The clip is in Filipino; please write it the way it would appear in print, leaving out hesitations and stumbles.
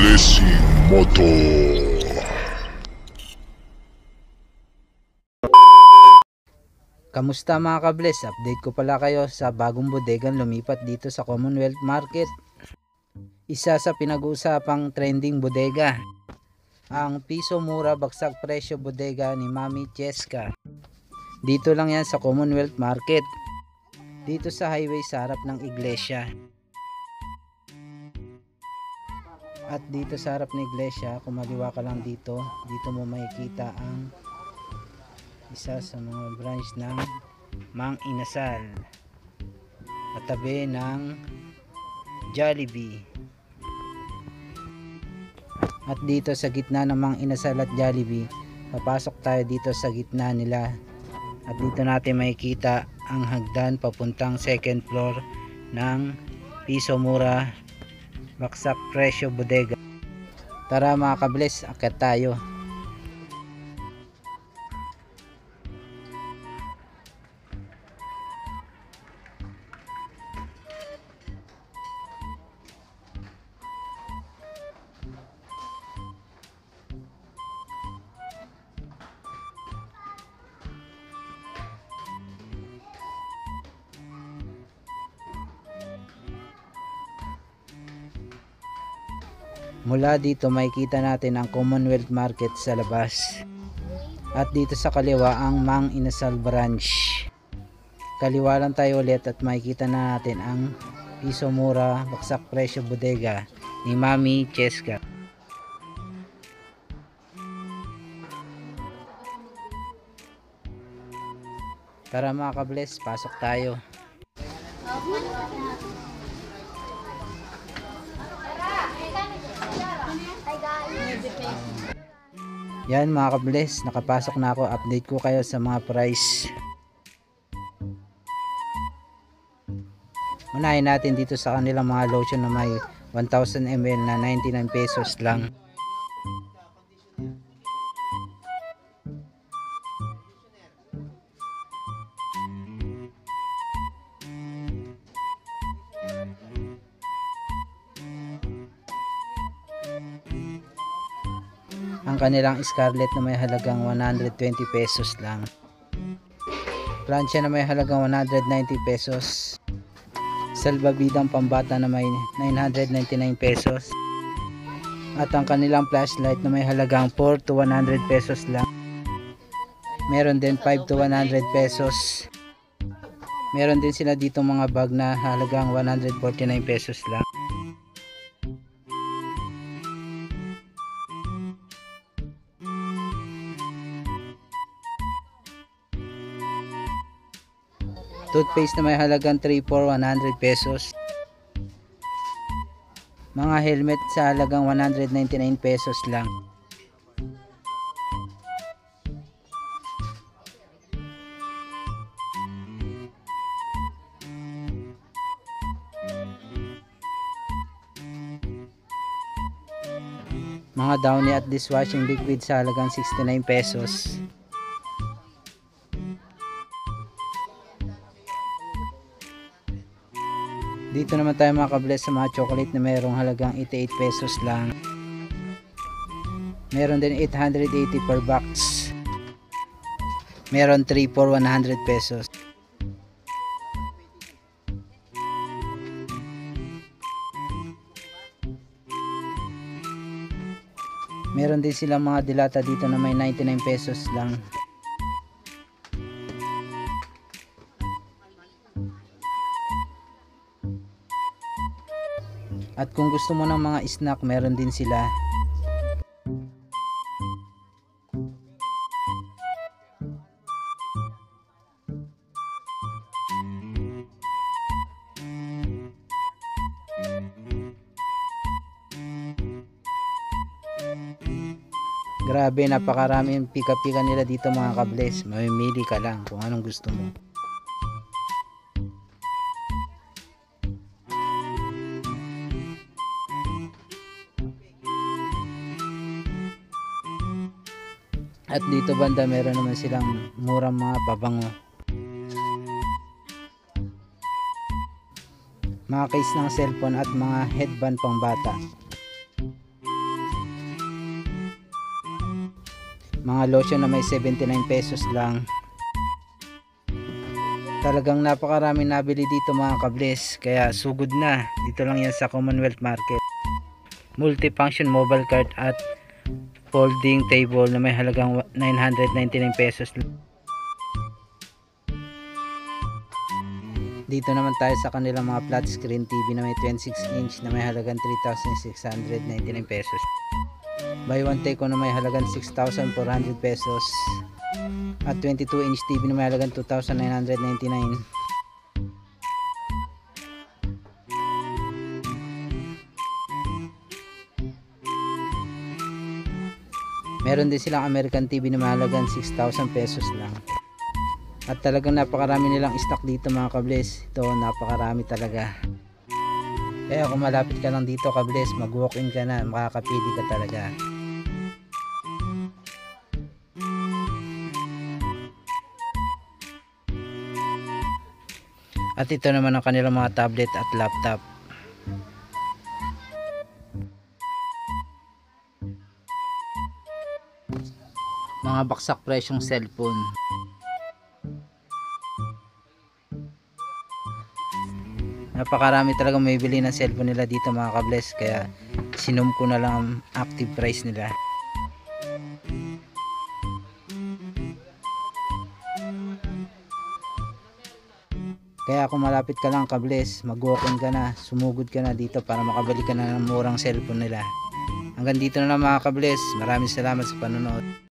Blessing Motor. Kamusta mga kabless? Update ko pala kayo sa bagong bodegang lumipat dito sa Commonwealth Market. Isa sa pinag-uusapang trending bodega, ang piso mura bagsak presyo bodega ni Mami Cheska. Dito lang yan sa Commonwealth Market, dito sa highway sa harap ng iglesia. At dito sa harap ng iglesia, kumaliwa ka lang dito mo makikita ang isa sa mga branch ng Mang Inasal, katabi ng Jollibee. At dito sa gitna ng Mang Inasal at Jollibee, papasok tayo dito sa gitna nila. At dito natin makikita ang hagdan papuntang second floor ng piso mura baksak presyo bodega. Tara mga kabless, akyat tayo. Mula dito makikita natin ang Commonwealth Market sa labas. At dito sa kaliwa ang Mang Inasal branch. Kaliwa lang tayo ulit at makikita na natin ang piso mura baksak presyo bodega ni Mami Cheska. Tara mga kabless, pasok tayo. Yan mga kabless, nakapasok na ako. Update ko kayo sa mga price. Unahin natin dito sa kanilang mga lotion na may 1000 ml na 99 pesos lang. Ang kanilang Scarlett na may halagang 120 pesos lang. Francia na may halagang 190 pesos. Salbabidang pambata na may 999 pesos. At ang kanilang flashlight na may halagang 4 to 100 pesos lang. Meron din 5 to 100 pesos. Meron din sila dito mga bag na halagang 149 pesos lang. Toothpaste na may halagang 3 for 100 pesos. Mga helmet sa halagang 199 pesos lang. Mga downy at dishwashing liquid sa halagang 69 pesos. Dito naman tayo mga kabless sa mga chocolate na mayroong halagang 88 pesos lang. Meron din 880 per box. Meron 3 for 100 pesos. Meron din silang mga dilata dito na may 99 pesos lang. At kung gusto mo ng mga snack, meron din sila. Grabe, napakaraming pika-pika nila dito mga kabless. Mamimili ka lang kung anong gusto mo. At dito banda meron naman silang murang mga pabango. Mga case ng cellphone at mga headband pang bata. Mga lotion na may 79 pesos lang. Talagang napakarami nabili dito mga kables, kaya sugod na. Dito lang yan sa Commonwealth Market. Multifunction mobile cart at folding table na may halagang 999 pesos. Dito naman tayo sa kanilang mga flat screen TV na may 26 inch na may halagang 3,699 pesos. Buy one take one na may halagang 6,400 pesos. At 22 inch TV na may halagang 2,999. Meron din silang American TV na may halagang 6,000 pesos lang. At talagang napakarami nilang stock dito mga kables. Ito napakarami talaga. Kaya kung malapit ka lang dito kables, mag walk in ka na, makakapili ka talaga. At ito naman ang kanilang mga tablet at laptop. Mga baksak presyong cellphone. Napakarami talaga may bili ng cellphone nila dito mga kables, kaya sinum ko na lang ang active price nila. Kaya kung malapit ka lang kables, mag-walk-in ka na, sumugod ka na dito para makabalik ka na ng murang cellphone nila. Hanggang dito na lang mga kables, maraming salamat sa panonood.